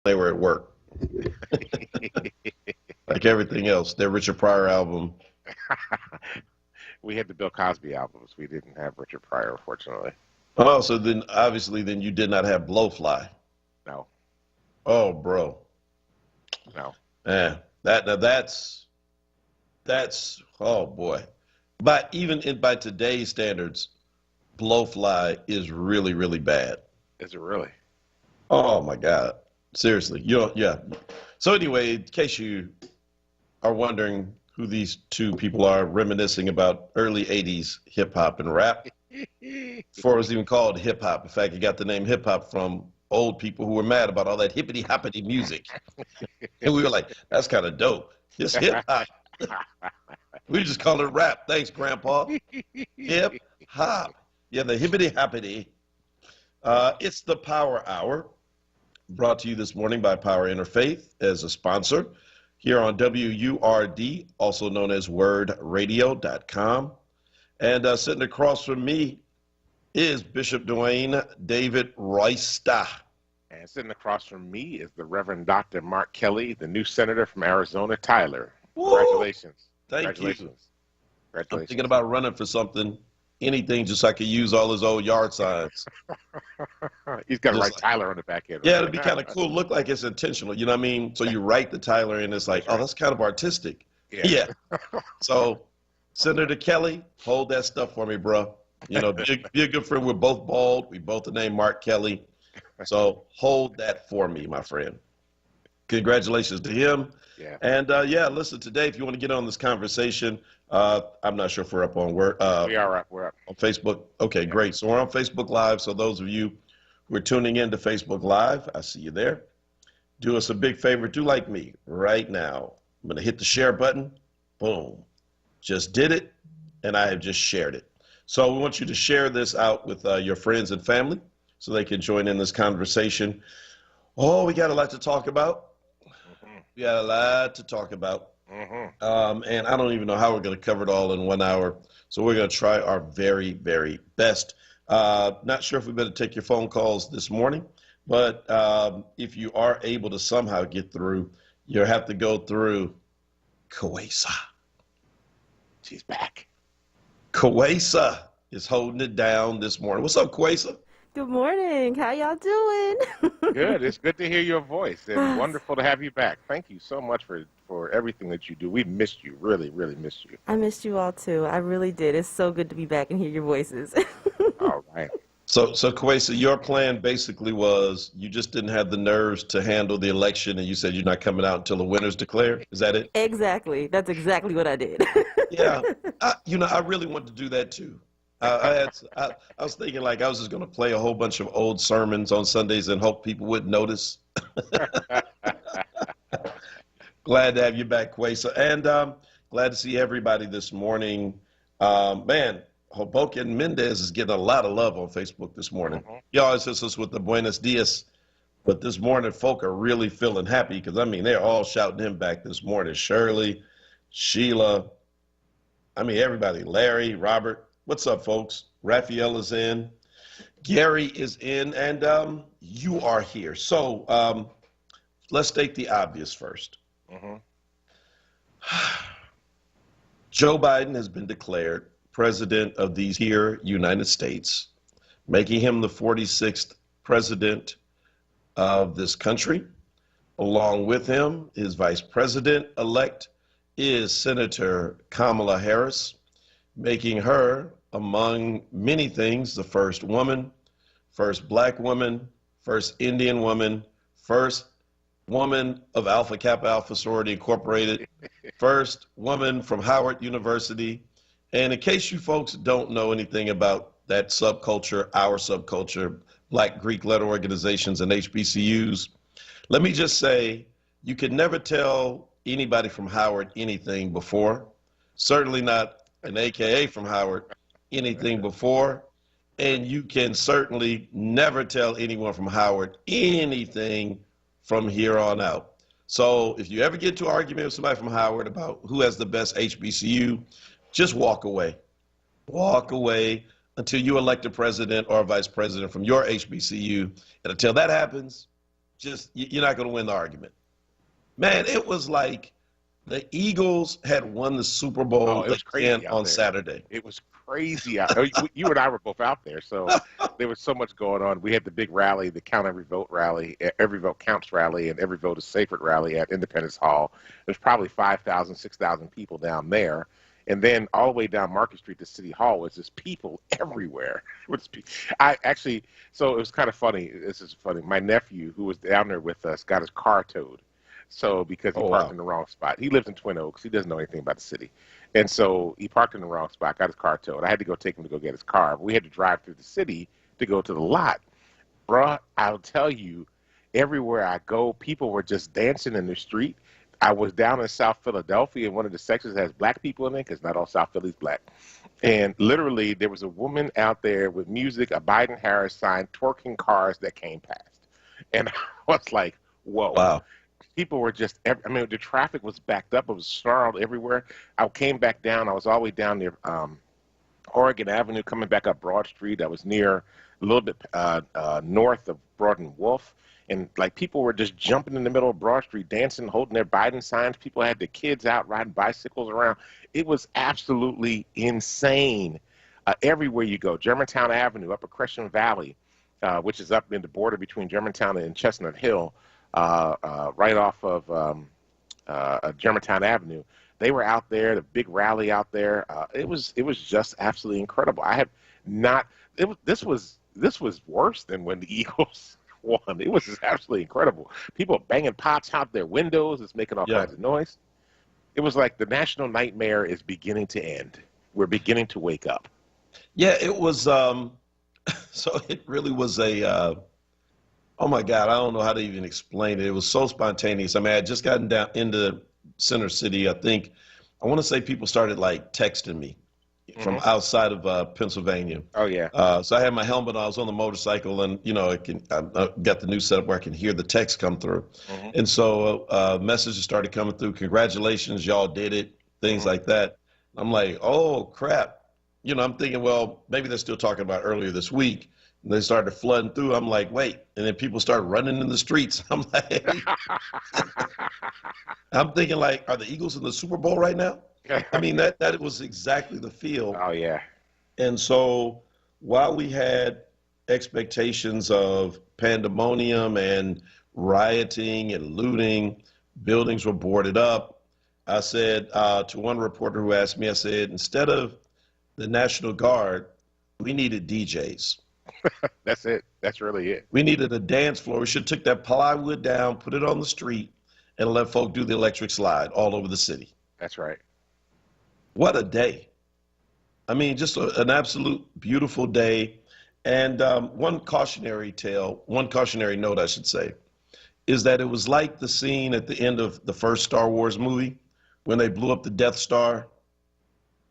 they were at work, like everything else. Their Richard Pryor album. We had the Bill Cosby albums. We didn't have Richard Pryor, unfortunately. Oh, so then obviously then you did not have Blowfly. No, Oh, bro. no. Man, that's oh boy. But even by today's standards, Blowfly is really, really bad. Is it really? Oh my God. Seriously. You don't, yeah. So anyway, in case you are wondering who these two people are reminiscing about early 80s hip hop and rap, before it was even called hip hop. In fact, it got the name hip hop from old people who were mad about all that hippity hoppity music. And we were like, that's kind of dope. It's hip hop. We just call it rap. Thanks, Grandpa. Hip hop. Yeah, the hippity hoppity. It's the Power Hour, brought to you this morning by Power Interfaith as a sponsor here on WURD, also known as wordradio.com. And sitting across from me is Bishop Dwayne David Roysta. And sitting across from me is the Reverend Dr. Mark Kelly, the new senator from Arizona, Tyler. Woo! Congratulations. Thank you. Congratulations. I'm Congratulations. thinking about running for something, anything, just so I could use all his old yard signs. He's got to Just write like, Tyler on the back end. yeah, it'd be kind of cool. Look like it's intentional. You know what I mean? So you write the Tyler and it's like, oh, that's kind of artistic. Yeah. Yeah. So Senator Kelly, hold that stuff for me, bro. You know, be a good friend. We're both bald. We both the name Mark Kelly. So hold that for me, my friend. Congratulations to him. Yeah. And yeah, listen, today, if you want to get on this conversation, I'm not sure if we're up on Word. We are up. We're up. On Facebook. Okay, great. So we're on Facebook Live. So those of you who are tuning in to Facebook Live, I see you there. Do us a big favor. Do like me right now. I'm going to hit the share button. Boom. Just did it, and I have just shared it. So we want you to share this out with your friends and family so they can join in this conversation. Oh, we got a lot to talk about. We got a lot to talk about. And I don't even know how we're going to cover it all in 1 hour. So we're going to try our very, very best. Not sure if we better take your phone calls this morning, but if you are able to somehow get through, you'll have to go through Kuwaisa. She's back. Kuwaisa is holding it down this morning. What's up, Kuwaisa? Good morning. How y'all doing? Good. It's good to hear your voice and wonderful to have you back. Thank you so much for everything that you do. We missed you. Really, really missed you. I missed you all too. I really did. It's so good to be back and hear your voices. All right. So Kuwaisa, your plan basically was you just didn't have the nerves to handle the election, and you said you're not coming out until the winner's declared. Is that it? Exactly. That's exactly what I did. Yeah. I really wanted to do that too. I was thinking like I was just going to play a whole bunch of old sermons on Sundays and hope people wouldn't notice. Glad to have you back, Kuwaisa, and glad to see everybody this morning. Man, Hoboken Mendez is getting a lot of love on Facebook this morning. He always hits us with the Buenos Dias, but this morning folk are really feeling happy because, I mean, they're all shouting him back this morning. Shirley, Sheila, I mean, everybody, Larry, Robert. What's up, folks? Raphael is in. Gary is in, and you are here. So let's state the obvious first. Joe Biden has been declared president of these here United States, making him the 46th president of this country. Along with him, his vice president-elect is Senator Kamala Harris, making her, among many things, the first woman, first black woman, first Indian woman, first woman of Alpha Kappa Alpha Sorority Incorporated, first woman from Howard University. And in case you folks don't know anything about that subculture, our subculture, Black Greek letter organizations and HBCUs, let me just say, you could never tell anybody from Howard anything before, certainly not an AKA from Howard anything before, and you can certainly never tell anyone from Howard anything from here on out. So if you ever get to an argument with somebody from Howard about who has the best HBCU, just walk away. Walk away until you elect a president or a vice president from your HBCU. And until that happens, just you're not going to win the argument. Man, it was like the Eagles had won the Super Oh, Bowl it was again crazy out on there. Saturday. It was crazy out. You and I were both out there, so there was so much going on. We had the big rally, the Count Every Vote rally, Every Vote Counts rally, and Every Vote is Sacred rally at Independence Hall. There's probably 5,000, 6,000 people down there. And then all the way down Market Street to City Hall was just people everywhere. I actually, so it was kind of funny. This is funny. My nephew, who was down there with us, got his car towed. So because he Oh parked wow. in the wrong spot. He lives in Twin Oaks. He doesn't know anything about the city. And so he parked in the wrong spot, got his car towed. I had to go take him to go get his car. We had to drive through the city to go to the lot. Bruh, I'll tell you, everywhere I go, people were just dancing in the street. I was down in South Philadelphia in one of the sections that has black people in it, because not all South Philly's black. And literally, there was a woman out there with music, a Biden-Harris sign, twerking cars that came past. And I was like, whoa. Wow. People were just, I mean, the traffic was backed up. It was snarled everywhere. I came back down. I was all the way down near Oregon Avenue, coming back up Broad Street. I was near a little bit north of Broad and Wolf. And like people were just jumping in the middle of Broad Street, dancing, holding their Biden signs. People had their kids out riding bicycles around. It was absolutely insane. Everywhere you go, Germantown Avenue, Upper Crescent Valley, which is up in the border between Germantown and Chestnut Hill, right off of Germantown Avenue. They were out there, the big rally out there. It was just absolutely incredible. I have not. This was worse than when the Eagles won. It was just absolutely incredible. People banging pots out their windows. It's making all Yeah. kinds of noise. It was like the national nightmare is beginning to end. We're beginning to wake up. Yeah, it was so it really was a oh my God, I don't know how to even explain it. It was so spontaneous. I mean, I had just gotten down into Center City. I want to say people started like texting me from Hmm. outside of Pennsylvania. Oh yeah. So I had my helmet on. I was on the motorcycle, and I got the new setup where I can hear the text come through. Hmm. And so messages started coming through. Congratulations, y'all did it. Things Hmm. like that. I'm like, oh crap. I'm thinking, well, maybe they're still talking about earlier this week. And they started flooding through. I'm like, wait. And then people start running in the streets. I'm like, I'm thinking like, are the Eagles in the Super Bowl right now? I mean, that was exactly the feel. Oh yeah. And so while we had expectations of pandemonium and rioting and looting, buildings were boarded up. I said to one reporter who asked me, I said, instead of the National Guard, we needed DJs. That's it. That's really it. We needed a dance floor. We should have took that plywood down, put it on the street, and let folk do the electric slide all over the city. That's right. What a day. I mean, just an absolute beautiful day. And one cautionary note, I should say, is that it was like the scene at the end of the first Star Wars movie when they blew up the Death Star,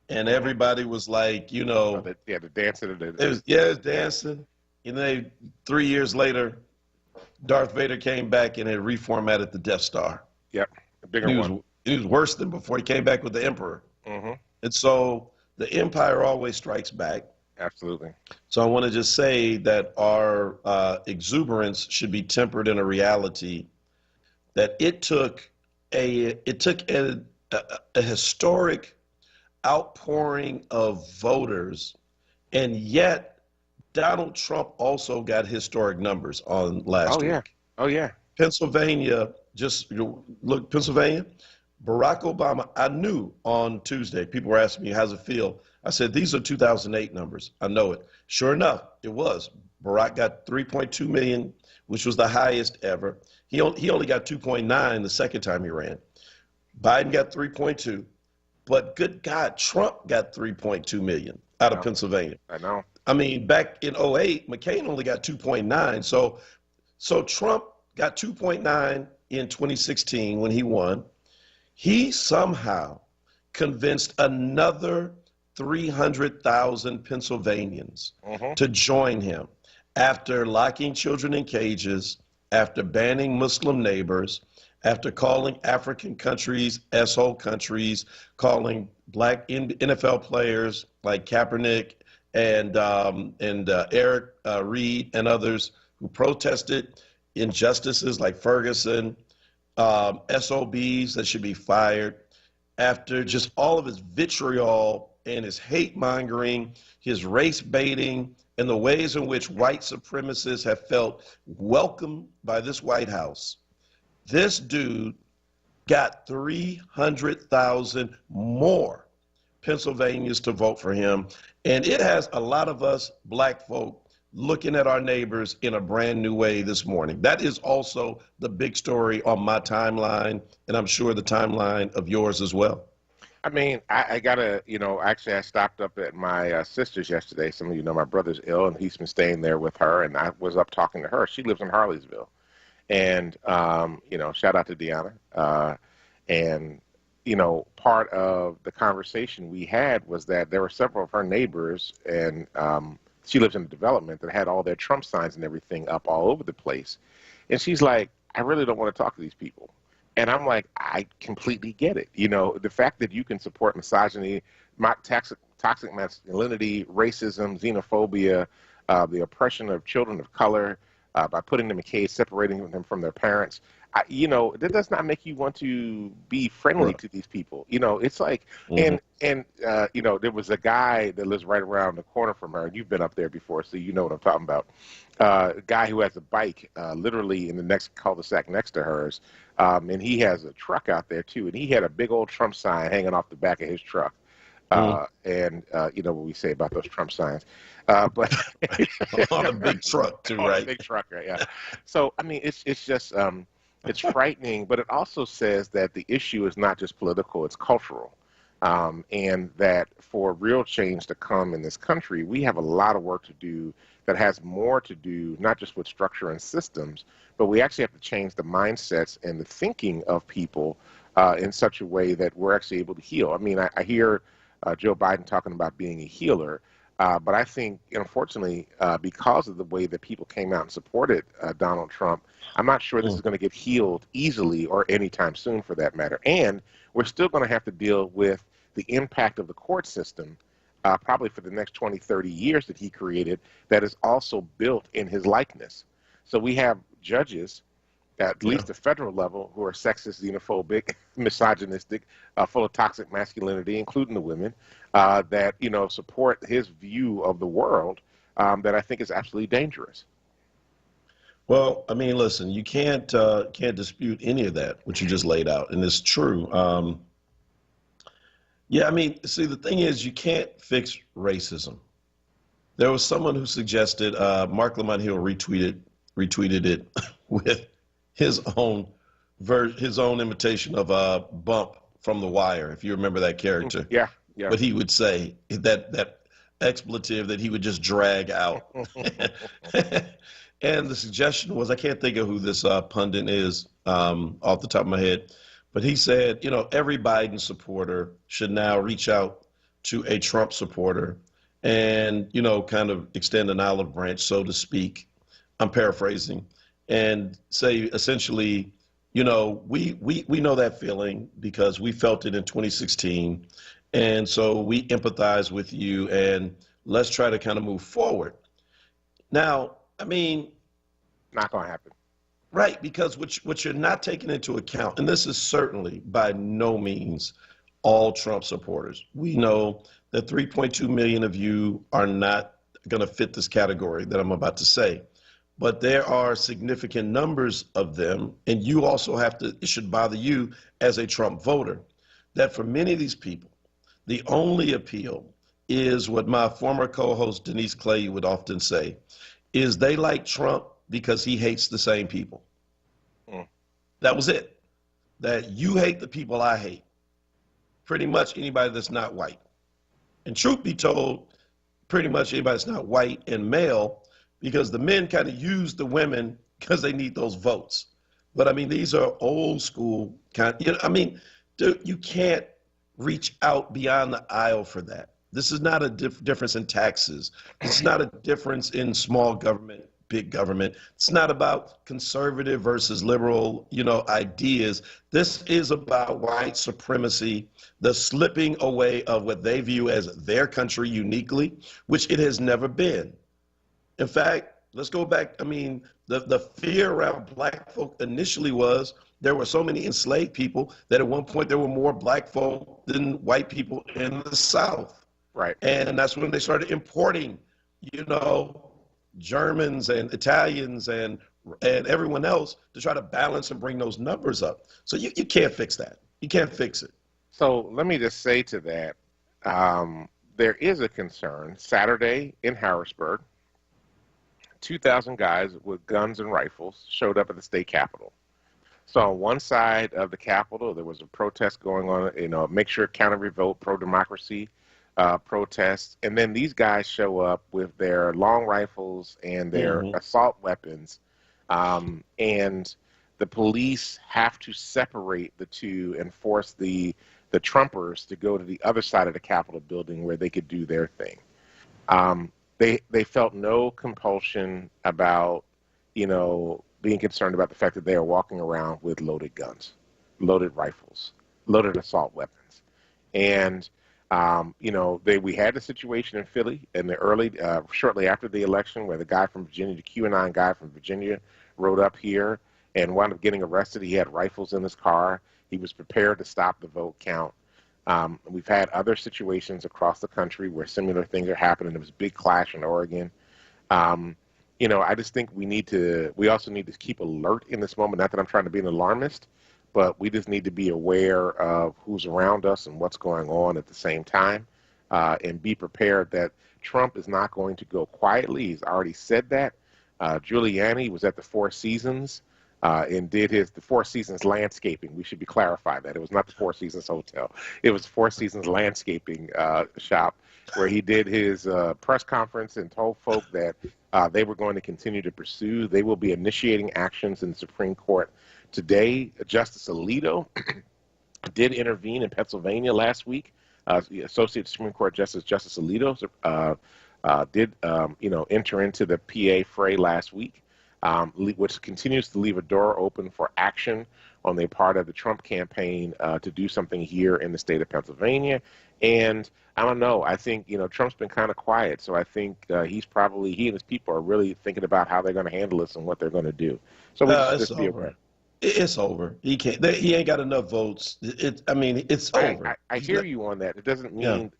and Hmm. everybody was like, Oh, the dancing. it was dancing. 3 years later, Darth Vader came back and had reformatted the Death Star. Yep. The bigger He one. was worse than before he came back with the Emperor. Hmm. And so the Empire always strikes back. Absolutely. So I want to just say that our exuberance should be tempered in a reality that it took a historic outpouring of voters, and yet Donald Trump also got historic numbers on last Oh yeah. week. Oh yeah. Pennsylvania, look, Pennsylvania, Barack Obama, I knew on Tuesday, people were asking me, how's it feel? I said, these are 2008 numbers. I know it. Sure enough, it was. Barack got 3.2 million, which was the highest ever. He only got 2.9 the second time he ran. Biden got 3.2, but good God, Trump got 3.2 million out of No, Pennsylvania. I know. I mean, back in '08, McCain only got 2.9. So Trump got 2.9 in 2016 when he won. He somehow convinced another 300,000 Pennsylvanians Hmm. to join him after locking children in cages, after banning Muslim neighbors, after calling African countries S-hole countries, calling black NFL players like Kaepernick and Eric Reed and others who protested injustices like Ferguson, SOBs that should be fired, after just all of his vitriol and his hate mongering, his race baiting, and the ways in which white supremacists have felt welcomed by this White House, this dude got 300,000 more Pennsylvanians to vote for him. And it has a lot of us black folk looking at our neighbors in a brand new way this morning. That is also the big story on my timeline, and I'm sure the timeline of yours as well. I mean, I gotta, actually I stopped up at my sister's yesterday. Some of you know my brother's ill, and he's been staying there with her, and I was up talking to her. She lives in Harleysville. And, shout out to Deanna. And, part of the conversation we had was that there were several of her neighbors, and she lives in a development that had all their Trump signs and everything up all over the place. And she's like, I really don't want to talk to these people. And I'm like, I completely get it. The fact that you can support misogyny, toxic masculinity, racism, xenophobia, the oppression of children of color, by putting them in cages, separating them from their parents, that does not make you want to be friendly to these people. It's like, and there was a guy that lives right around the corner from her, and you've been up there before, so you know what I'm talking about. A guy who has a bike literally in the next cul-de-sac next to hers, and he has a truck out there too, and he had a big old Trump sign hanging off the back of his truck. And you know what we say about those Trump signs, but on a big truck too, right? On a big truck, right? Yeah. So I mean, it's just it's frightening, but it also says that the issue is not just political; it's cultural, and that for real change to come in this country, we have a lot of work to do. That has more to do not just with structure and systems, but we actually have to change the mindsets and the thinking of people in such a way that we're actually able to heal. I mean, I hear Joe Biden talking about being a healer, but I think, unfortunately, because of the way that people came out and supported Donald Trump, I'm not sure this is going to get healed easily or anytime soon, for that matter. And we're still going to have to deal with the impact of the court system, probably for the next 20, 30 years that he created, that is also built in his likeness. So we have judges, at least the federal level, who are sexist, xenophobic, misogynistic, full of toxic masculinity, including the women, that support his view of the world, that I think is absolutely dangerous. Well, I mean, listen, you can't dispute any of that, what you just laid out, and it's true. Yeah, I mean, see, the thing is, you can't fix racism. There was someone who suggested, Mark Lamont Hill retweeted it with his own imitation of a Bump from The Wire, if you remember that character. Yeah. What he would say, that expletive that he would just drag out. And the suggestion was, I can't think of who this pundit is off the top of my head, but he said, every Biden supporter should now reach out to a Trump supporter and, kind of extend an olive branch, so to speak. I'm paraphrasing, and say essentially, we know that feeling because we felt it in 2016. And so we empathize with you, and let's try to kind of move forward. Now, I mean, not going to happen. Right, because what you're not taking into account, and this is certainly by no means all Trump supporters. We know that 3.2 million of you are not going to fit this category that I'm about to say. But there are significant numbers of them, and you also it should bother you as a Trump voter, that for many of these people, the only appeal is what my former co-host Denise Clay would often say, is they like Trump because he hates the same people. That was it. That you hate the people I hate. Pretty much anybody that's not white. And truth be told, pretty much anybody that's not white and male, because the men kind of use the because they need those votes. But I mean, these are old school dude, you can't reach out beyond the aisle for that. This is not a difference in taxes. It's not a difference in small government, big government. It's not about conservative versus liberal, ideas. This is about white supremacy, the slipping away of what they view as their country uniquely, which it has never been. In fact, Let's go back. I mean, the fear around black folk initially was there were so many enslaved people that at one point there were more black folk than white people in the South. Right. And that's when they started importing, you know, Germans and Italians and everyone else to try to balance and bring those numbers up. So you can't fix that. You can't fix it. So let me just say to that, there is a concern. Saturday in Harrisburg, 2,000 guys with guns and rifles showed up at the state capitol. So on one side of the Capitol, there was a protest going on, make sure count every vote, pro-democracy protests. And then these guys show up with their long rifles and their assault weapons. And the police have to separate the two and force the Trumpers to go to the other side of the Capitol building where they could do their thing. They felt no compulsion about, being concerned about the fact that they are walking around with loaded guns, loaded rifles, loaded assault weapons. And, we had a situation in Philly in the shortly after the election where the guy from Virginia, the QAnon guy from Virginia, rode up here and wound up getting arrested. He had rifles in his car. He was prepared to stop the vote count. We've had other situations across the country where similar things are happening. There was a big clash in Oregon. I just think we also need to keep alert in this moment. Not that I'm trying to be an alarmist, but we just need to be aware of who's around us and what's going on at the same time, and be prepared that Trump is not going to go quietly. He's already said that. Giuliani was at the Four Seasons and did the Four Seasons landscaping. We should be clarified that it was not the Four Seasons Hotel. It was Four Seasons landscaping shop where he did his press conference and told folk that they were going to continue to pursue. They will be initiating actions in the Supreme Court today. Justice Alito did intervene in Pennsylvania last week. The Associate Supreme Court Justice Alito did enter into the PA fray last week, which continues to leave a door open for action on the part of the Trump campaign to do something here in the state of Pennsylvania. And I don't know. I think, Trump's been kind of quiet. So I think he and his people are really thinking about how they're going to handle this and what they're going to do. So we just be aware. It's over. He can't. He ain't got enough votes. It's over. I hear you on that. It doesn't mean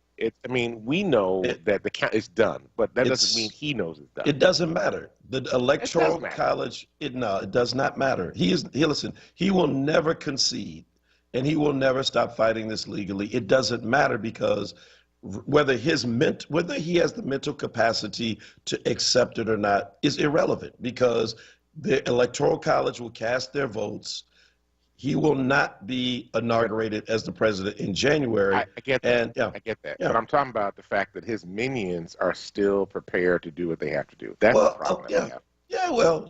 we know that the count is done, but that doesn't mean he knows it's done. It doesn't matter. The Electoral College, it does not matter. He will never concede, and he will never stop fighting this legally. It doesn't matter because whether he has the mental capacity to accept it or not is irrelevant because the Electoral College will cast their votes. He will not be inaugurated as the president in January. I get that. I get that. Yeah. But I'm talking about the fact that his minions are still prepared to do what they have to do. That's the problem that we have. Yeah, well,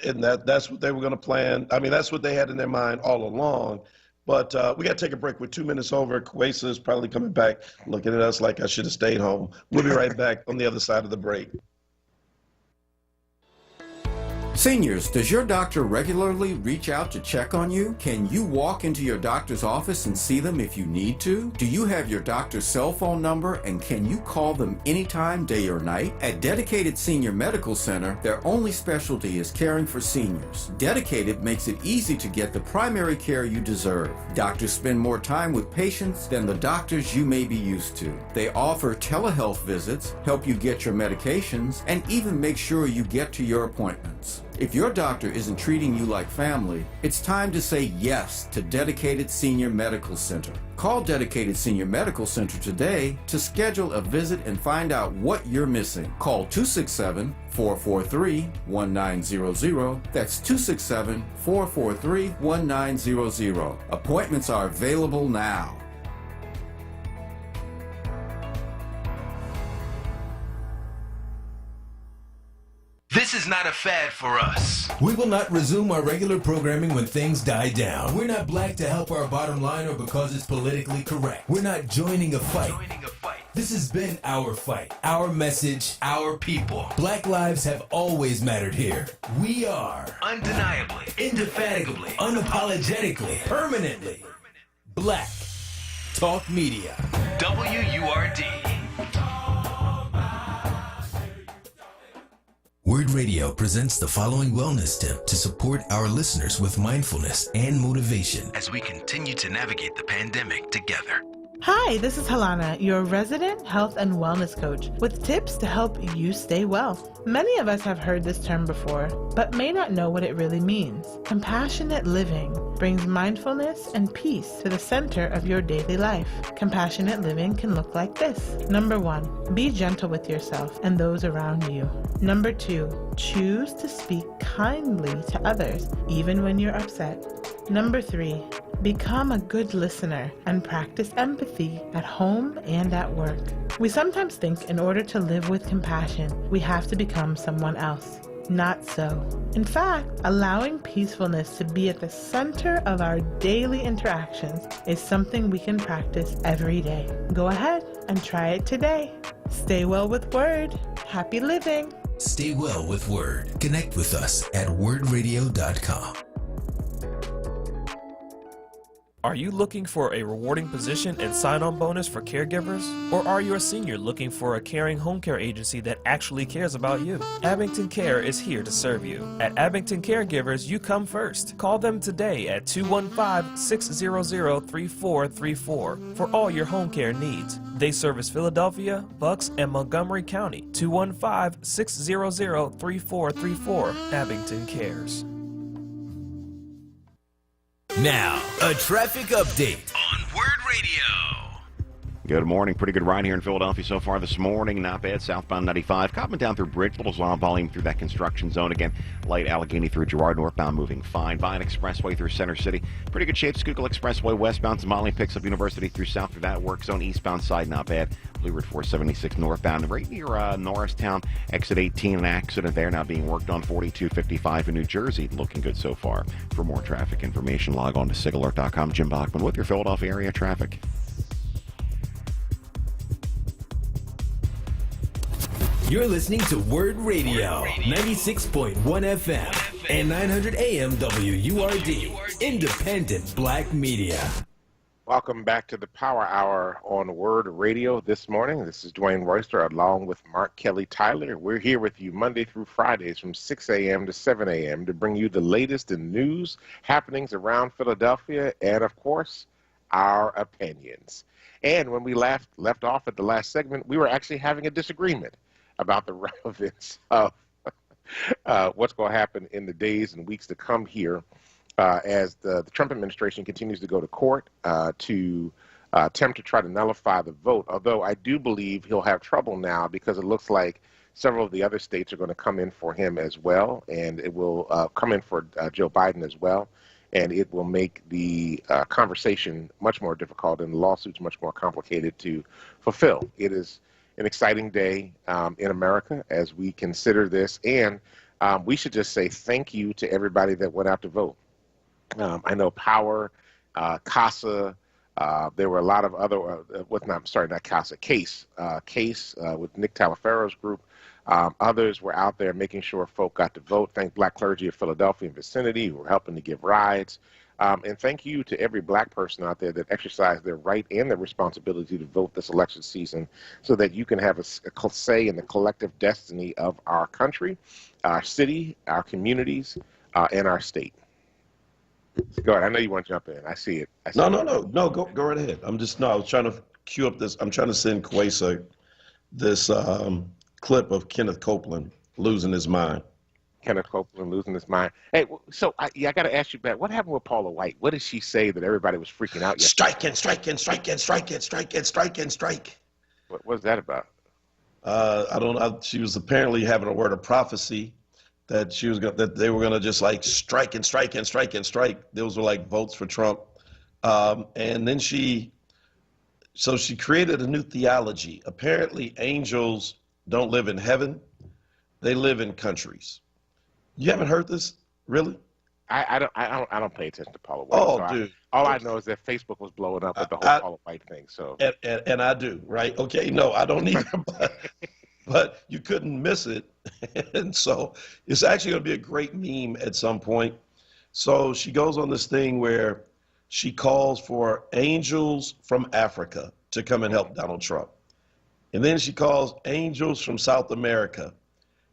and that's what they were going to plan. I mean, that's what they had in their mind all along. But we got to take a break. We're 2 minutes over. Kwesa is probably coming back looking at us like I should have stayed home. We'll be right back on the other side of the break. Seniors, does your doctor regularly reach out to check on you? Can you walk into your doctor's office and see them if you need to? Do you have your doctor's cell phone number and can you call them anytime, day or night? At Dedicated Senior Medical Center, their only specialty is caring for seniors. Dedicated makes it easy to get the primary care you deserve. Doctors spend more time with patients than the doctors you may be used to. They offer telehealth visits, help you get your medications, and even make sure you get to your appointments. If your doctor isn't treating you like family, it's time to say yes to Dedicated Senior Medical Center. Call Dedicated Senior Medical Center today to schedule a visit and find out what you're missing. Call 267-443-1900. That's 267-443-1900. Appointments are available now. This is not a fad for us. We will not resume our regular programming when things die down. We're not black to help our bottom line or because it's politically correct. We're not joining a fight. This has been our fight, our message, our people. Black lives have always mattered here. We are undeniably, indefatigably, unapologetically, permanently Black Talk Media. WURD. We're WURD Radio presents the following wellness tip to support our listeners with mindfulness and motivation as we continue to navigate the pandemic together. Hi, this is Halana, your resident health and wellness coach, with tips to help you stay well. Many of us have heard this term before, but may not know what it really means. Compassionate living brings mindfulness and peace to the center of your daily life. Compassionate living can look like this. Number 1, be gentle with yourself and those around you. Number 2, choose to speak kindly to others, even when you're upset. Number 3, become a good listener and practice empathy at home and at work. We sometimes think in order to live with compassion, we have to become someone else. Not so. In fact, allowing peacefulness to be at the center of our daily interactions is something we can practice every day. Go ahead and try it today. Stay well with WURD. Happy living. Stay well with WURD. Connect with us at wordradio.com. Are you looking for a rewarding position and sign-on bonus for caregivers? Or are you a senior looking for a caring home care agency that actually cares about you? Abington Care is here to serve you. At Abington Caregivers, you come first. Call them today at 215-600-3434 for all your home care needs. They service Philadelphia, Bucks, and Montgomery County. 215-600-3434. Abington Cares. Now, a traffic update On WURD Radio. Good morning. Pretty good ride here in Philadelphia so far this morning. Not bad. Southbound 95. Copping down through Bridge. Little volume through that construction zone again. Light Allegheny through Girard. Northbound moving fine. Vine Expressway through Center City. Pretty good shape. Schuylkill Expressway westbound. Somali picks up University through south through that work zone. Eastbound side not bad. Blue Route 476 northbound. Right near Norristown. Exit 18. An accident there now being worked on. 4255 in New Jersey. Looking good so far. For more traffic information, log on to sigalert.com. Jim Bachman with your Philadelphia area traffic. You're listening to WURD Radio, 96.1 FM and 900 AM WURD, independent black media. Welcome back to the Power Hour on WURD Radio this morning. This is Dwayne Royster along with Mark Kelly Tyler. We're here with you Monday through Fridays from 6 a.m. to 7 a.m. to bring you the latest in news, happenings around Philadelphia, and, of course, our opinions. And when we left off at the last segment, we were actually having a disagreement about the relevance of what's going to happen in the days and weeks to come here as the Trump administration continues to go to court to attempt to try to nullify the vote. Although I do believe he'll have trouble now because it looks like several of the other states are going to come in for him as well, and it will come in for Joe Biden as well. And it will make the conversation much more difficult and the lawsuits much more complicated to fulfill. It is an exciting day in America as we consider this, and we should just say thank you to everybody that went out to vote. I know Power, CASA, there were a lot of other, Case with Nick Talaferro's group. Others were out there making sure folk got to vote. Thank Black clergy of Philadelphia and vicinity who were helping to give rides. And thank you to every black person out there that exercised their right and their responsibility to vote this election season so that you can have a say in the collective destiny of our country, our city, our communities, and our state. Go ahead. I know you want to jump in. I see it. No, go right ahead. I was trying to cue up this. I'm trying to send Kwesa this clip of Kenneth Copeland losing his mind. Kenneth Copeland losing his mind. Hey, so I got to ask you back. What happened with Paula White? What did she say that everybody was freaking out yesterday? Strike. What was that about? I don't know. She was apparently having a word of prophecy that that they were gonna just like strike. Those were like votes for Trump. And then she created a new theology. Apparently, angels don't live in heaven; they live in countries. You haven't heard this, really? I don't pay attention to Paula White. Oh, so dude! All I know is that Facebook was blowing up with the whole Paula White thing. So and I do, right? Okay, no, I don't either, but you couldn't miss it, and so it's actually going to be a great meme at some point. So she goes on this thing where she calls for angels from Africa to come and help Donald Trump, and then she calls angels from South America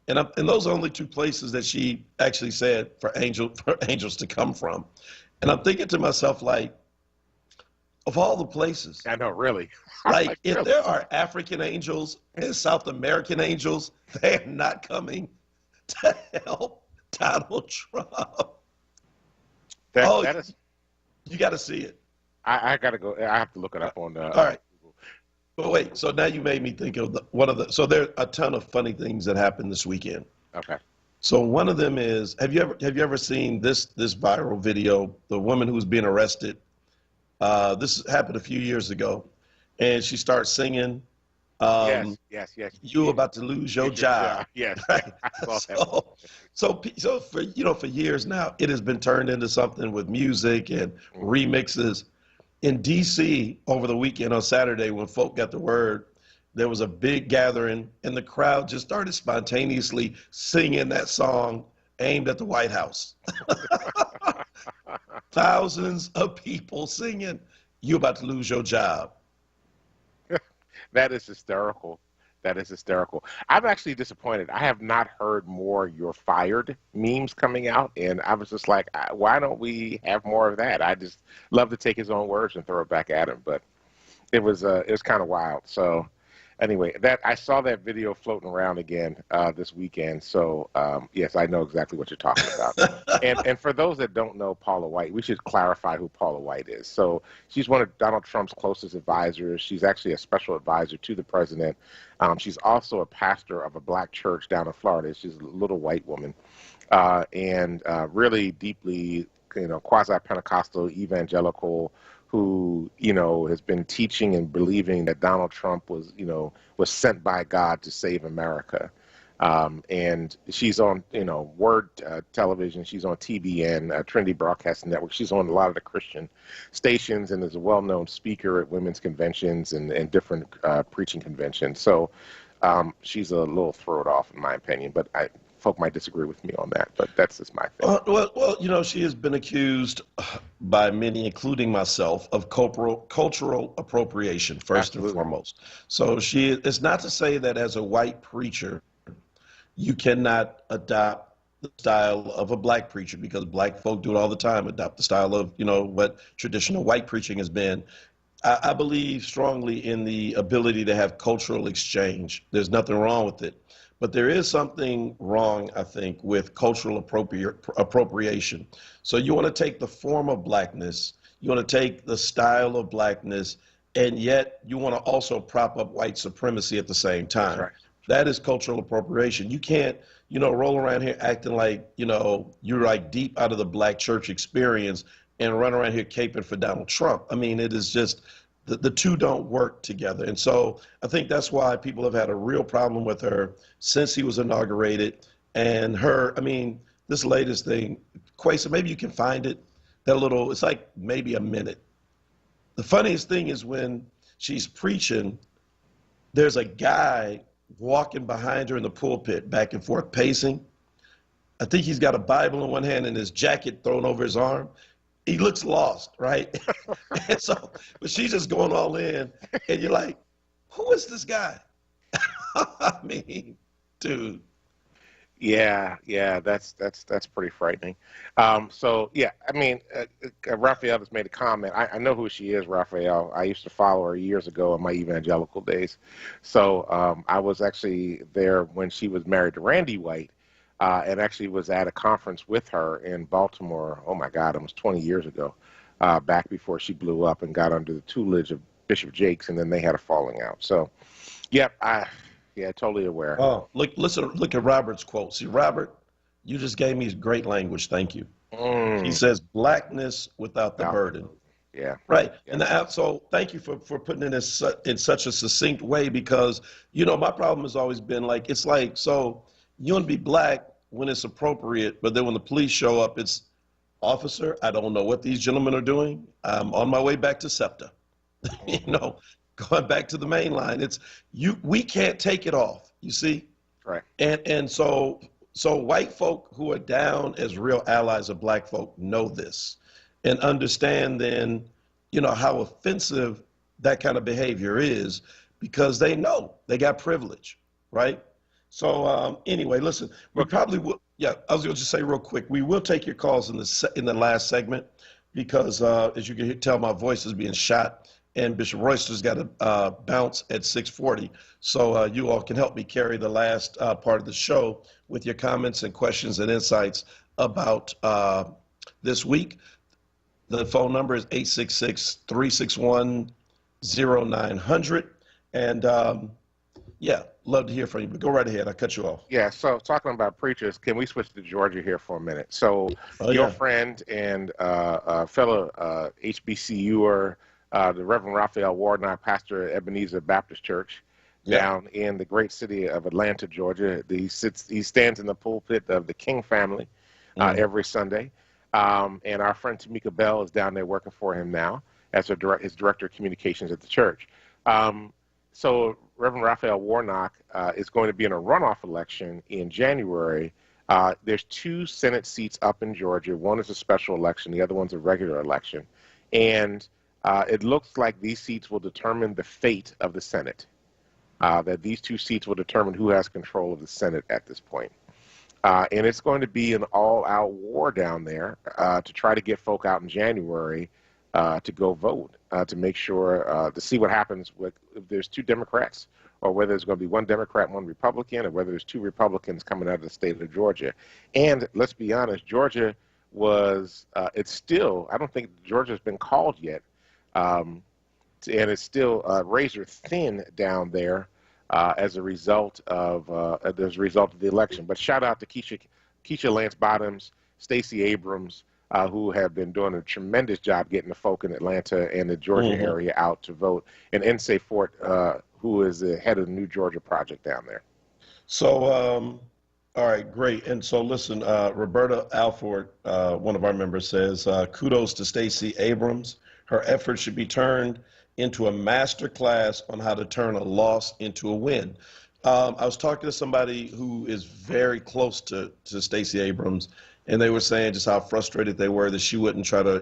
And those are only two places that she actually said for angels to come from. And I'm thinking to myself, like, of all the places, I know, really. like if there are African angels and South American angels, they are not coming to help Donald Trump. That is. You got to see it. I got to go. I have to look it up on. All right. But wait, so now you made me think of so there are a ton of funny things that happened this weekend. Okay. So one of them is, have you ever seen this viral video? The woman who's being arrested. This happened a few years ago, and she starts singing. Yes. You about to lose your job. Yes. Right? I saw that. So for years now, it has been turned into something with music and remixes. In D.C. over the weekend on Saturday, when folk got the word, there was a big gathering, and the crowd just started spontaneously singing that song aimed at the White House. Thousands of people singing, "You about to lose your job." That is hysterical. That is hysterical. I'm actually disappointed. I have not heard more "you're fired" memes coming out, and I was just like, why don't we have more of that? I just love to take his own words and throw it back at him, but it was kind of wild. So anyway, I saw that video floating around again this weekend. So yes, I know exactly what you're talking about. and for those that don't know Paula White, we should clarify who Paula White is. So she's one of Donald Trump's closest advisors. She's actually a special advisor to the president. She's also a pastor of a black church down in Florida. She's a little white woman, and really deeply, quasi-Pentecostal evangelical, who, has been teaching and believing that Donald Trump was sent by God to save America. And she's on, WURD television. She's on TBN, Trinity Broadcasting Network. She's on a lot of the Christian stations and is a well-known speaker at women's conventions and different preaching conventions. So she's a little thrown off, in my opinion, but folk might disagree with me on that, but that's just my thing. Well, she has been accused by many, including myself, of cultural appropriation, first and foremost. So it's not to say that as a white preacher, you cannot adopt the style of a black preacher, because black folk do it all the time, adopt the style of, what traditional white preaching has been. I believe strongly in the ability to have cultural exchange. There's nothing wrong with it. But there is something wrong, I think, with cultural appropriation. So you want to take the form of blackness, you want to take the style of blackness, and yet you want to also prop up white supremacy at the same time. Right. That is cultural appropriation. You can't, roll around here acting like, you're like deep out of the black church experience and run around here caping for Donald Trump. I mean, it is just, the two don't work together. And so I think that's why people have had a real problem with her since he was inaugurated. And this latest thing, Quasa, maybe you can find it, it's like maybe a minute. The funniest thing is when she's preaching, there's a guy walking behind her in the pulpit, back and forth, pacing. I think he's got a Bible in one hand and his jacket thrown over his arm. He looks lost, right? And so, but she's just going all in, and you're like, who is this guy? I mean, dude. Yeah, that's pretty frightening. Raphael just made a comment. I know who she is, Raphael. I used to follow her years ago in my evangelical days. So I was actually there when she was married to Randy White. And actually was at a conference with her in Baltimore, oh my God, almost 20 years ago, back before she blew up and got under the tutelage of Bishop Jakes, and then they had a falling out. So, totally aware. Oh, look at Robert's quote. See, Robert, you just gave me great language. Thank you. He says, blackness without the burden. Yeah. Right. Yeah. And so thank you for putting it in such a succinct way, because, my problem has always been like, it's like, so you want to be black when it's appropriate, but then when the police show up, it's, officer, I don't know what these gentlemen are doing. I'm on my way back to SEPTA. Going back to the main line. It's we can't take it off, you see? Right. And so white folk who are down as real allies of black folk know this and understand then, how offensive that kind of behavior is, because they know they got privilege, right? So anyway, listen, we probably will. Yeah, I was going to just say real quick, we will take your calls in the last segment because as you can tell, my voice is being shot, and Bishop Royster's got to bounce at 6:40. So you all can help me carry the last part of the show with your comments and questions and insights about this week. The phone number is 866-361-0900, and yeah, love to hear from you, but go right ahead. I cut you off. Yeah, so talking about preachers, can we switch to Georgia here for a minute? So your friend and fellow HBCUer, the Reverend Raphael Warnock, pastor at Ebenezer Baptist Church down in the great city of Atlanta, Georgia. He stands in the pulpit of the King family every Sunday. And our friend Tamika Bell is down there working for him now as his director of communications at the church. So Reverend Raphael Warnock is going to be in a runoff election in January. There's 2 Senate seats up in Georgia. One is a special election. The other one's a regular election. And it looks like these seats will determine the fate of the Senate, that these 2 seats will determine who has control of the Senate at this point. And it's going to be an all-out war down there to try to get folk out in January to go vote, to make sure, to see what happens if there's 2 Democrats, or whether there's going to be 1 Democrat, 1 Republican, or whether there's 2 Republicans coming out of the state of Georgia. And let's be honest, Georgia was, it's still, I don't think Georgia's been called yet, and it's still razor thin down there. As a result of the election. But shout out to Keisha Lance Bottoms, Stacey Abrams, who have been doing a tremendous job getting the folk in Atlanta and the Georgia area out to vote, and Nsay Fort, who is the head of the New Georgia Project down there. So, all right, great. And so listen, Roberta Alford, one of our members, says, kudos to Stacey Abrams. Her efforts should be turned into a master class on how to turn a loss into a win. I was talking to somebody who is very close to Stacey Abrams, and they were saying just how frustrated they were that she wouldn't try to,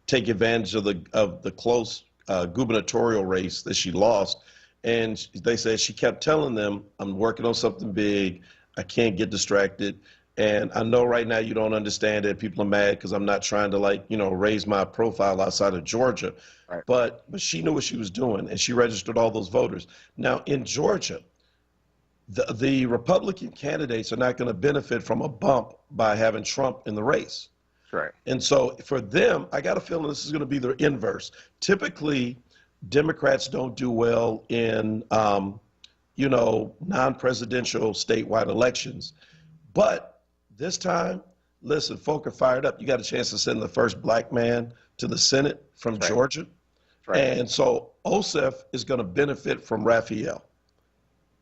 take advantage of the close gubernatorial race that she lost. And they said she kept telling them, I'm working on something big. I can't get distracted. And I know right now you don't understand it. People are mad because I'm not trying to raise my profile outside of Georgia. Right. But she knew what she was doing, and she registered all those voters. Now, in Georgia, the Republican candidates are not going to benefit from a bump by having Trump in the race. Right. And so for them, I got a feeling this is going to be the inverse. Typically, Democrats don't do well in, non-presidential statewide elections. But this time, listen, folk are fired up. You got a chance to send the first black man to the Senate from Georgia. Right. And so Osef is going to benefit from Raphael,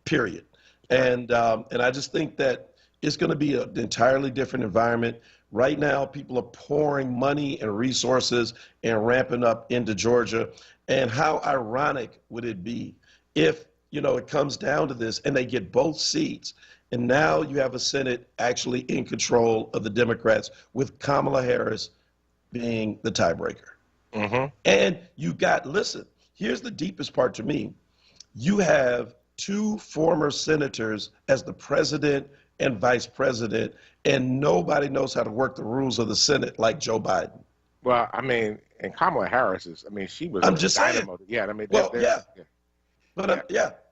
period. And I just think that it's going to be an entirely different environment. Right now, people are pouring money and resources and ramping up into Georgia. And how ironic would it be if, it comes down to this and they get both seats, and now you have a Senate actually in control of the Democrats with Kamala Harris being the tiebreaker. And you listen, here's the deepest part to me. You have 2 former senators as the president and vice president, and nobody knows how to work the rules of the Senate like Joe Biden. Well, I mean, and Kamala Harris she was. I'm just saying. Yeah, I mean, But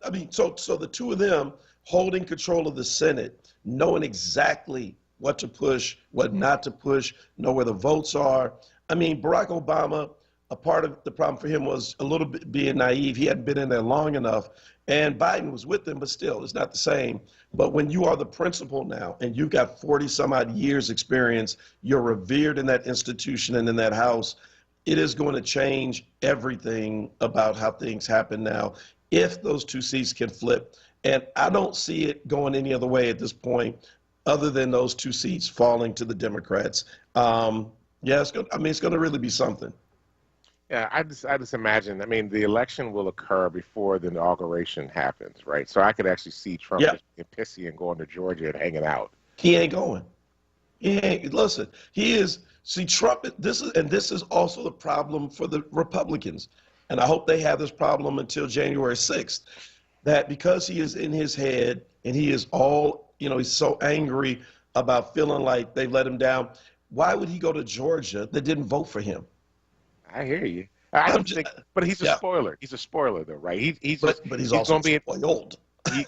I mean, so the 2 of them holding control of the Senate, knowing exactly what to push, what not to push, know where the votes are. I mean, Barack Obama, a part of the problem for him was a little bit being naive. He hadn't been in there long enough, and Biden was with him, but still, it's not the same. But when you are the principal now, and you've got 40 some odd years experience, you're revered in that institution and in that house, it is going to change everything about how things happen now if those 2 seats can flip. And I don't see it going any other way at this point other than those 2 seats falling to the Democrats. It's going to really be something. Yeah, I just imagine, the election will occur before the inauguration happens, right? So I could actually see Trump just being pissy and going to Georgia and hanging out. He ain't going. Listen, Trump, this is also the problem for the Republicans. And I hope they have this problem until January 6th. that because he is in his head and he is all, he's so angry about feeling like they let him down, why would he go to Georgia that didn't vote for him? I hear you. I don't think, but he's a spoiler. He's a spoiler, though, right? But he's also spoiled.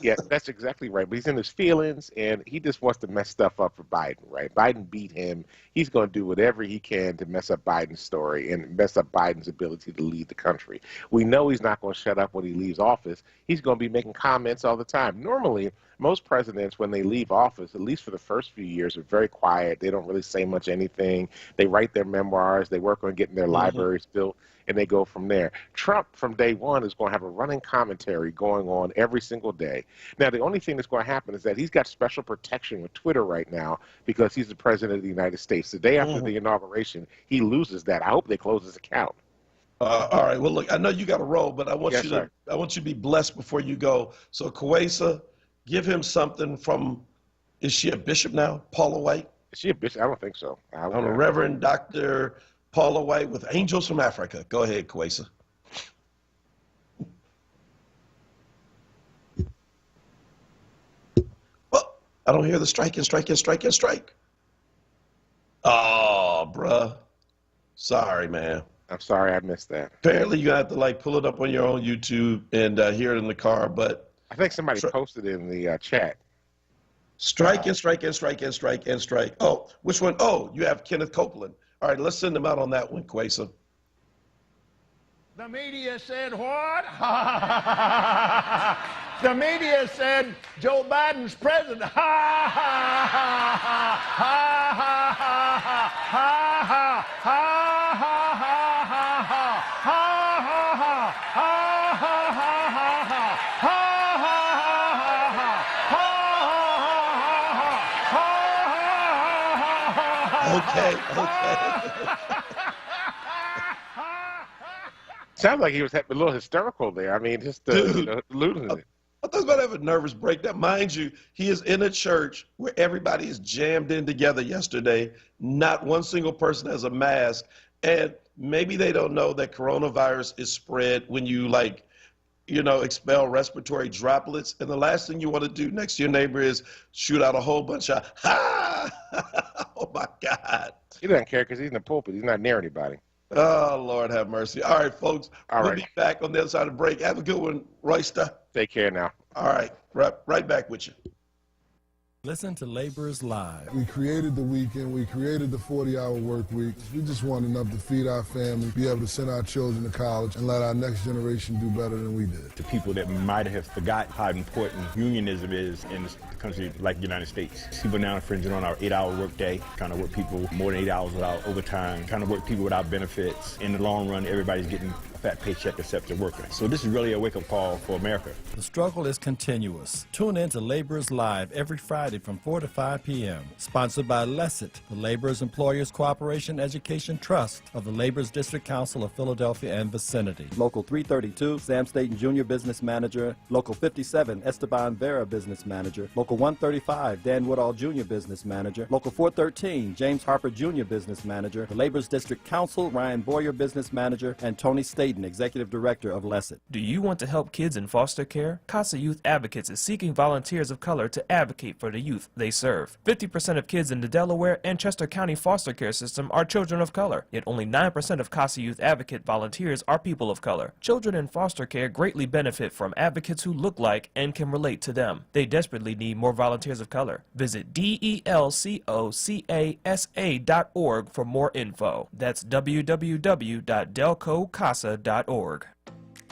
Yeah, that's exactly right. But he's in his feelings, and he just wants to mess stuff up for Biden, right? Biden beat him. He's going to do whatever he can to mess up Biden's story and mess up Biden's ability to lead the country. We know he's not going to shut up when he leaves office. He's going to be making comments all the time. Normally, most presidents, when they leave office, at least for the first few years, are very quiet. They don't really say much anything. They write their memoirs. They work on getting their libraries built, and they go from there. Trump, from day one, is going to have a running commentary going on every single day. Now, the only thing that's going to happen is that he's got special protection with Twitter right now because he's the president of the United States. The day after the inauguration, he loses that. I hope they close his account. All right. Well, look, I know you got to roll, but I want you to be blessed before you go. So, Kwesa, give him something from. Is she a bishop now, Paula White? Is she a bishop? I don't think so. I'm a Reverend Dr. Paula White with Angels from Africa. Go ahead, Kwesa. Well, I don't hear the strike. Oh, bruh. Sorry, man. I'm sorry I missed that. Apparently, you have to pull it up on your own YouTube and hear it in the car. But I think somebody posted it in the chat. Strike. Oh, which one? Oh, you have Kenneth Copeland. All right, let's send them out on that one, Kwesa. The media said what? The media said Joe Biden's president. Okay. Sounds like he was a little hysterical there. I mean, just losing it. I thought he was about to have a nervous breakdown. Mind you, he is in a church where everybody is jammed in together yesterday. Not one single person has a mask. And maybe they don't know that coronavirus is spread when you expel respiratory droplets. And the last thing you want to do next to your neighbor is shoot out a whole bunch of, oh my God. He doesn't care because he's in the pulpit. He's not near anybody. Oh, Lord have mercy. All right, folks. We'll be back on the other side of the break. Have a good one, Royster. Take care now. All right. Right back with you. Listen to Laborers Live. We created the weekend. We created the 40-hour work week. We just want enough to feed our family, be able to send our children to college, and let our next generation do better than we did. To people that might have forgot how important unionism is in a country like the United States. People now infringing on our 8-hour workday, trying to work people more than 8 hours without overtime, trying to work people without benefits. In the long run, everybody's getting a fat paycheck except the worker. So this is really a wake-up call for America. The struggle is continuous. Tune in to Laborers Live every Friday from 4 to 5 p.m. Sponsored by LESIT, the Laborers Employers Cooperation Education Trust of the Laborers District Council of Philadelphia and vicinity. Local 332, Sam Staton Jr. Business Manager. Local 57, Esteban Vera Business Manager. Local 135, Dan Woodall Jr. Business Manager. Local 413, James Harper Jr. Business Manager. The Laborers District Council, Ryan Boyer Business Manager, and Tony Staton, Executive Director of LESIT. Do you want to help kids in foster care? CASA Youth Advocates is seeking volunteers of color to advocate for the youth they serve. 50% of kids in the Delaware and Chester County foster care system are children of color, yet only 9% of CASA Youth Advocate volunteers are people of color. Children in foster care greatly benefit from advocates who look like and can relate to them. They desperately need more volunteers of color. Visit delcocasa.org for more info. That's www.delcocasa.org.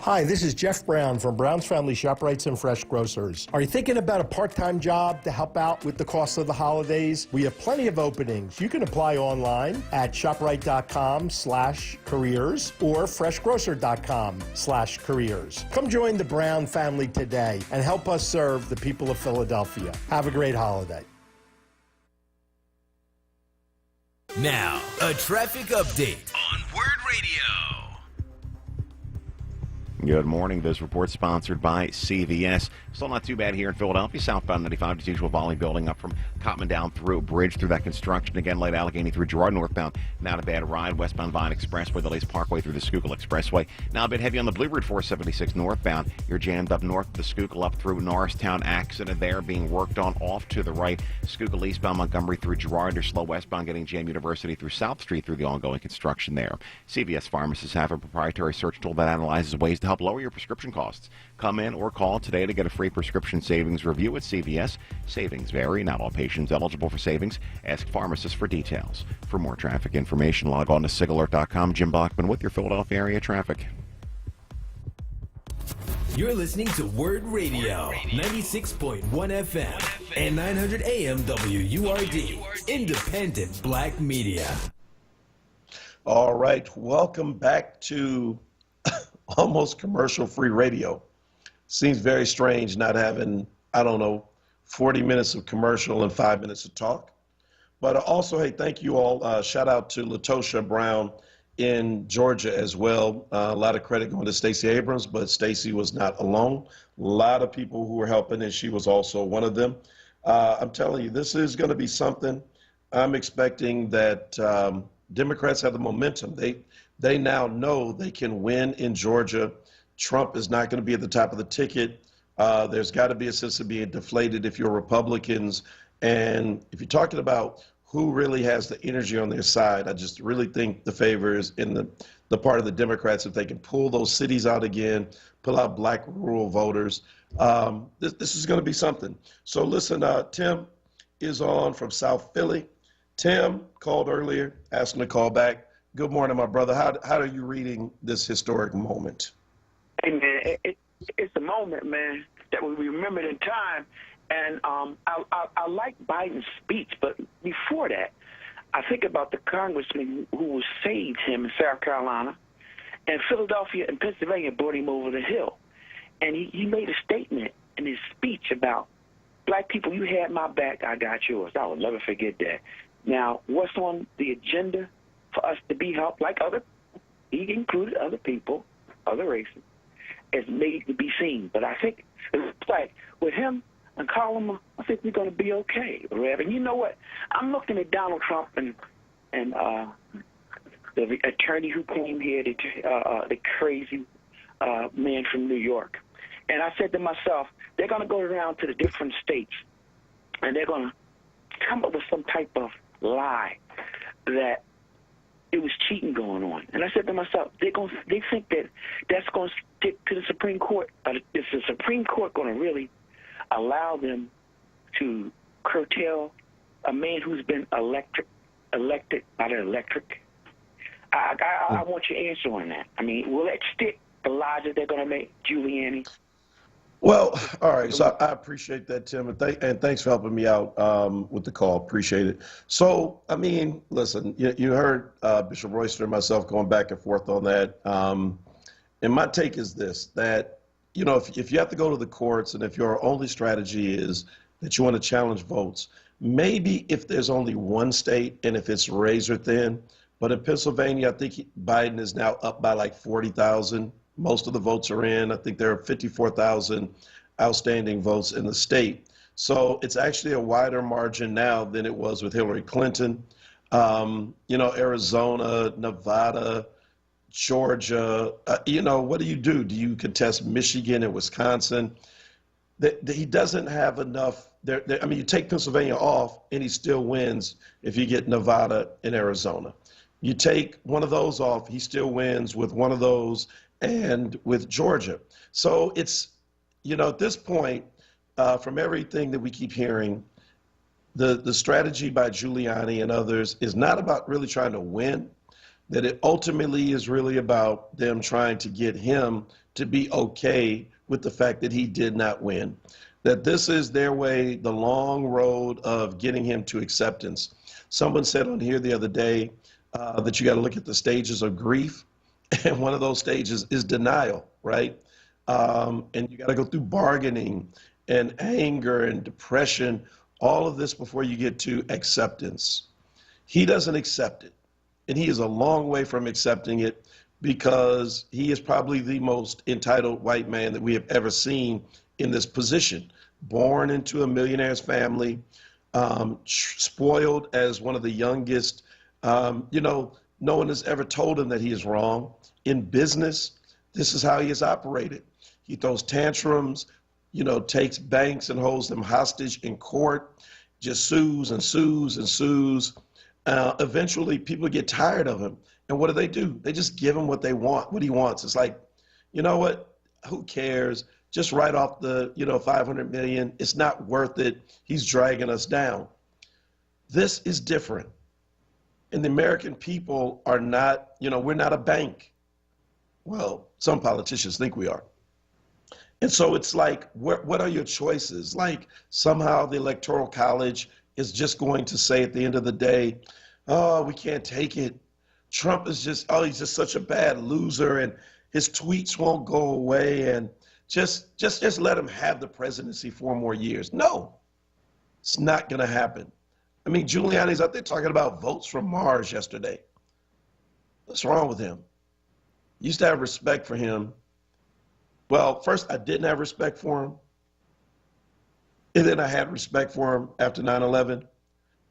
Hi, this is Jeff Brown from Brown's Family ShopRites and Fresh Grocers. Are you thinking about a part-time job to help out with the cost of the holidays? We have plenty of openings. You can apply online at shoprite.com/careers or freshgrocer.com/careers. Come join the Brown family today and help us serve the people of Philadelphia. Have a great holiday. Now, a traffic update on WURD Radio. Good morning. This report sponsored by CVS. Still not too bad here in Philadelphia. Southbound 95, as usual, volume building up from Cottman down through Bridge through that construction. Again, late Allegheny through Girard, northbound. Not a bad ride. Westbound Vine Expressway, the Lace Parkway through the Schuylkill Expressway. Now a bit heavy on the Blue Route 476 northbound. You're jammed up north of the Schuylkill up through Norristown. Accident there being worked on off to the right. Schuylkill eastbound Montgomery through Girard. You're slow westbound getting James University through South Street through the ongoing construction there. CVS pharmacists have a proprietary search tool that analyzes ways to help lower your prescription costs. Come in or call today to get a free prescription savings review at CVS. Savings vary. Not all patients eligible for savings. Ask pharmacists for details. For more traffic information, log on to sigalert.com. Jim Bachman with your Philadelphia area traffic. You're listening to WURD Radio, 96.1 FM and 900 AM WURD, independent black media. All right, welcome back to almost commercial-free radio. Seems very strange not having, 40 minutes of commercial and 5 minutes of talk. But also, hey, thank you all. Shout out to Latosha Brown in Georgia as well. A lot of credit going to Stacey Abrams, but Stacey was not alone. A lot of people who were helping, and she was also one of them. I'm telling you, this is going to be something. I'm expecting that Democrats have the momentum. They now know they can win in Georgia. Trump is not going to be at the top of the ticket. There's got to be a sense of being deflated if you're Republicans. And if you're talking about who really has the energy on their side, I just really think the favor is in the part of the Democrats. If they can pull those cities out again, pull out black rural voters, this is going to be something. So listen, Tim is on from South Philly. Tim called earlier, asked him to call back. Good morning, my brother. How are you reading this historic moment? Hey, man, it's a moment, man, that will be remembered in time. And I like Biden's speech, but before that, I think about the congressman who saved him in South Carolina, and Philadelphia and Pennsylvania brought him over the hill. And he made a statement in his speech about, black people, you had my back, I got yours. I will never forget that. Now, what's on the agenda for us to be helped, like he included other people, other races, is made to be seen. But I think it's like with him and Coleman, I think we're going to be okay, Rev. And you know what? I'm looking at Donald Trump and the attorney who came here, the crazy man from New York. And I said to myself, they're going to go around to the different states, and they're going to come up with some type of lie that it was cheating going on. And I said to myself, they think that's going to stick to the Supreme Court. Is the Supreme Court going to really allow them to curtail a man who's been elected by the electric? I want your answer on that. I mean, will it stick the lies that they're going to make, Giuliani? Well, all right. So I appreciate that, Tim, and thanks for helping me out with the call. Appreciate it. So, I mean, listen, you heard Bishop Royster and myself going back and forth on that. And my take is this, that, if you have to go to the courts and if your only strategy is that you want to challenge votes, maybe if there's only one state and if it's razor thin, but in Pennsylvania, I think Biden is now up by like 40,000. Most of the votes are in. I think there are 54,000 outstanding votes in the state. So it's actually a wider margin now than it was with Hillary Clinton. Arizona, Nevada, Georgia, what do? Do you contest Michigan and Wisconsin? He doesn't have enough. You take Pennsylvania off and he still wins if you get Nevada and Arizona. You take one of those off, he still wins with one of those and with Georgia. So it's, at this point, from everything that we keep hearing, the strategy by Giuliani and others is not about really trying to win, that it ultimately is really about them trying to get him to be okay with the fact that he did not win, that this is their way, the long road of getting him to acceptance. Someone said on here the other day that you got to look at the stages of grief. And one of those stages is denial, right? And you got to go through bargaining and anger and depression, all of this before you get to acceptance. He doesn't accept it. And he is a long way from accepting it because he is probably the most entitled white man that we have ever seen in this position, born into a millionaire's family, spoiled as one of the youngest. No one has ever told him that he is wrong. In business, this is how he has operated. He throws tantrums, takes banks and holds them hostage in court, just sues and sues and sues. Eventually, people get tired of him. And what do? They just give him what they want, what he wants. It's like, you know what? Who cares? Just write off the, $500 million. It's not worth it. He's dragging us down. This is different. And the American people are not, we're not a bank. Well, some politicians think we are. And so it's like, what are your choices? Like somehow the Electoral College is just going to say at the end of the day, oh, we can't take it. Trump is he's just such a bad loser and his tweets won't go away and just let him have the presidency 4 more years. No, it's not going to happen. I mean, Giuliani's out there talking about votes from Mars yesterday. What's wrong with him? Used to have respect for him. Well, first, I didn't have respect for him. And then I had respect for him after 9/11.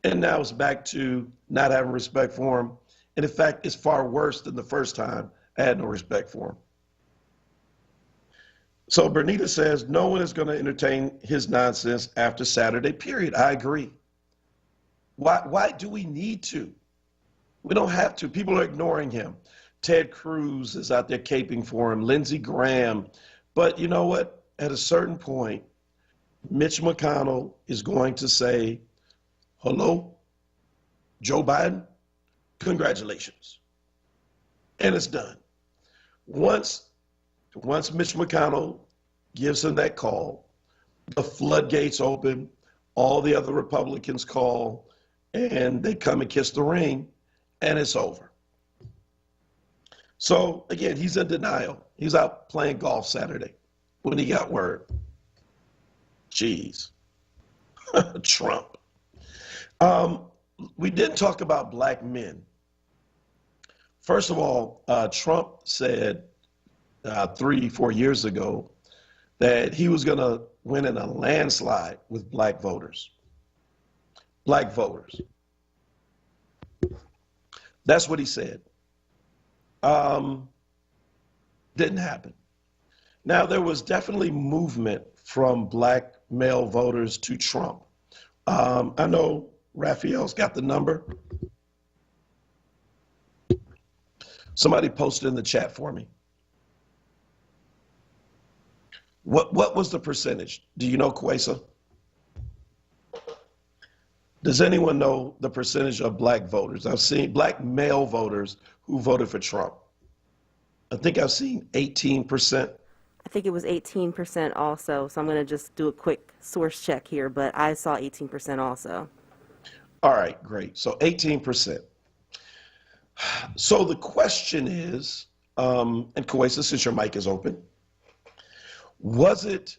And now it's back to not having respect for him. And in fact, it's far worse than the first time I had no respect for him. So Bernita says, no one is going to entertain his nonsense after Saturday, period. I agree. Why do we need to? We don't have to. People are ignoring him. Ted Cruz is out there caping for him, Lindsey Graham. But you know what? At a certain point, Mitch McConnell is going to say, hello, Joe Biden, congratulations. And it's done. Once Mitch McConnell gives him that call, the floodgates open, all the other Republicans call, and they come and kiss the ring, and it's over. So, again, he's in denial. He's out playing golf Saturday when he got word. Jeez. Trump. We didn't talk about black men. First of all, Trump said 3-4 years ago that he was going to win in a landslide with black voters. Black voters. That's what he said. Didn't happen. Now, there was definitely movement from black male voters to Trump. I know Raphael's got the number. Somebody posted in the chat for me. What was the percentage? Do you know, Kwesa? Does anyone know the percentage of black voters? I've seen black male voters who voted for Trump. I think I've seen 18%. I think it was 18% also, so I'm going to just do a quick source check here, but I saw 18% also. All right, great. So 18%. So the question is, and Kwesa, since your mic is open, was it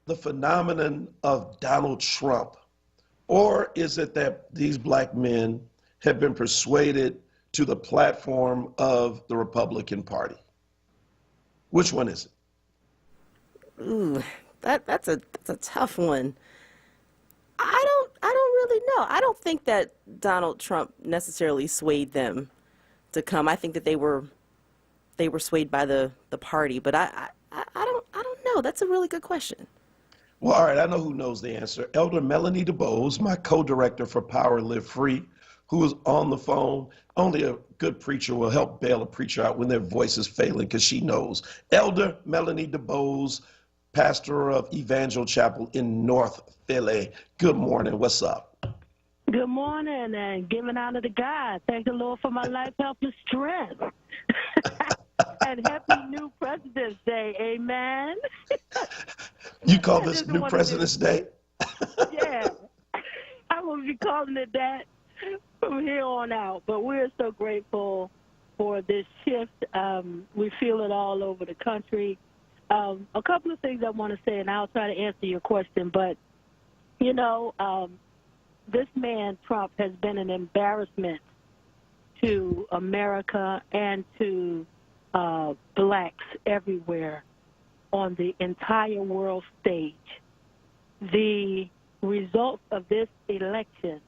the phenomenon of Donald Trump, or is it that these black men have been persuaded to the platform of the Republican Party? Which one is it? Ooh, that's a tough one. I don't really know. I don't think that Donald Trump necessarily swayed them to come. I think that they were swayed by the party, but I don't know. That's a really good question. Well, all right, I know who knows the answer. Elder Melanie DeBose, my co-director for Power Live Free, who is on the phone. Only a good preacher will help bail a preacher out when their voice is failing, because she knows. Elder Melanie DeBose, pastor of Evangel Chapel in North Philly. Good morning. What's up? Good morning, and giving honor to God. Thank the Lord for my life, health, and strength. And happy new President's Day. Amen. You call this new President's Day? Yeah. I will be calling it that from here on out. But we're so grateful for this shift. We feel it all over the country. A couple of things I want to say, and I'll try to answer your question. But, this man, Trump, has been an embarrassment to America and to blacks everywhere on the entire world stage. The results of this election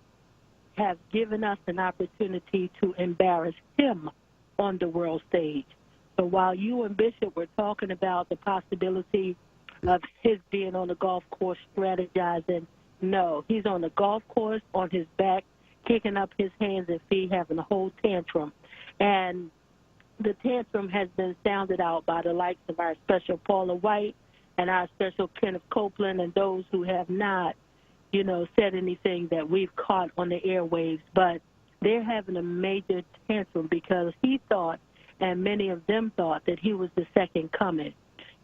have given us an opportunity to embarrass him on the world stage. So while you and Bishop were talking about the possibility of his being on the golf course strategizing, no, he's on the golf course on his back, kicking up his hands and feet, having a whole tantrum. And the tantrum has been sounded out by the likes of our special Paula White and our special Kenneth Copeland and those who have not, said anything that we've caught on the airwaves. But they're having a major tantrum because he thought, and many of them thought, that he was the second coming.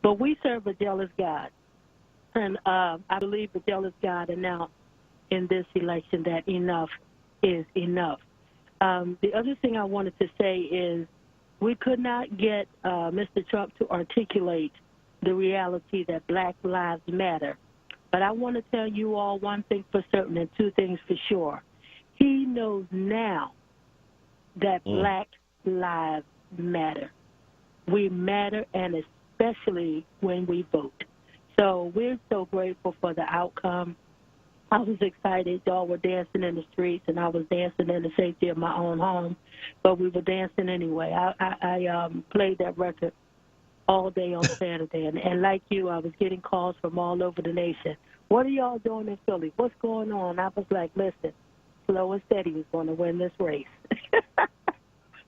But we serve a jealous God. And I believe the jealous God announced in this election that enough is enough. The other thing I wanted to say is we could not get Mr. Trump to articulate the reality that Black lives matter. But I want to tell you all one thing for certain and two things for sure. He knows now that Black lives matter. We matter, and especially when we vote. So we're so grateful for the outcome. I was excited. Y'all were dancing in the streets, and I was dancing in the safety of my own home. But we were dancing anyway. I played that record all day on Saturday. And like you, I was getting calls from all over the nation. What are y'all doing in Philly? What's going on? I was like, listen, slow and steady is going to win this race.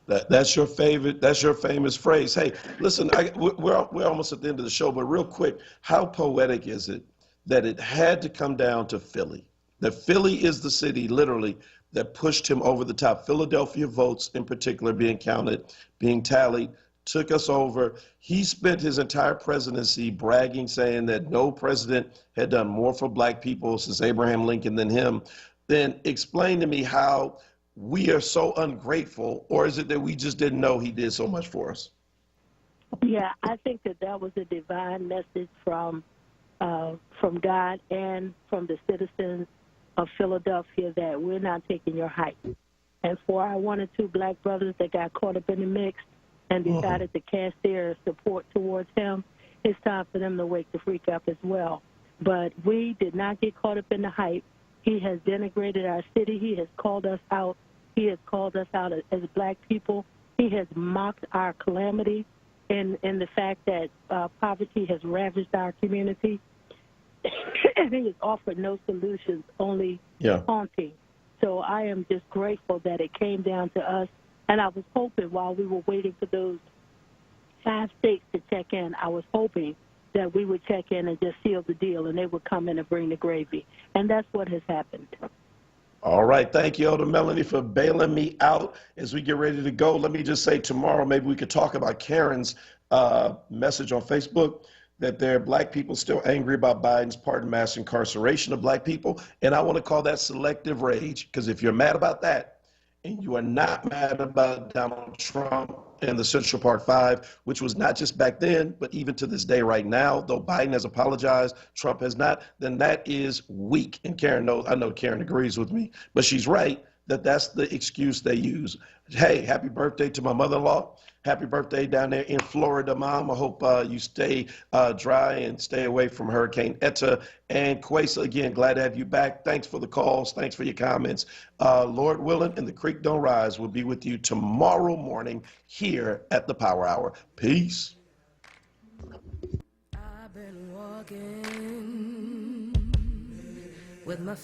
That's your favorite. That's your famous phrase. Hey, listen, we're almost at the end of the show, but real quick, how poetic is it that it had to come down to Philly? That Philly is the city, literally, that pushed him over the top. Philadelphia votes, in particular, being counted, being tallied, took us over. He spent his entire presidency bragging, saying that no president had done more for Black people since Abraham Lincoln than him. Then explain to me how we are so ungrateful, or is it that we just didn't know he did so much for us? Yeah, I think that was a divine message from God and from the citizens of Philadelphia that we're not taking your hype. And for our one or two Black brothers that got caught up in the mix and decided to cast their support towards him, it's time for them to wake the freak up as well. But we did not get caught up in the hype. He has denigrated our city. He has called us out. He has called us out as Black people. He has mocked our calamity in the fact that poverty has ravaged our community. And he has offered no solutions, only taunting. So I am just grateful that it came down to us. And I was hoping while we were waiting for those 5 states to check in, I was hoping that we would check in and just seal the deal, and they would come in and bring the gravy. And that's what has happened. All right. Thank you, Elder Melanie, for bailing me out as we get ready to go. Let me just say tomorrow, maybe we could talk about Karen's message on Facebook that there are Black people still angry about Biden's pardon mass incarceration of Black people. And I want to call that selective rage, because if you're mad about that, and you are not mad about Donald Trump and the Central Park 5, which was not just back then, but even to this day right now, though Biden has apologized, Trump has not, then that is weak. And Karen knows, I know Karen agrees with me, but she's right that that's the excuse they use. Hey, happy birthday to my mother-in-law. Happy birthday down there in Florida, Mom. I hope you stay dry and stay away from Hurricane Eta. And Kwesa, again, glad to have you back. Thanks for the calls. Thanks for your comments. Lord willing, and the creek don't rise. We'll be with you tomorrow morning here at the Power Hour. Peace. I've been walking with my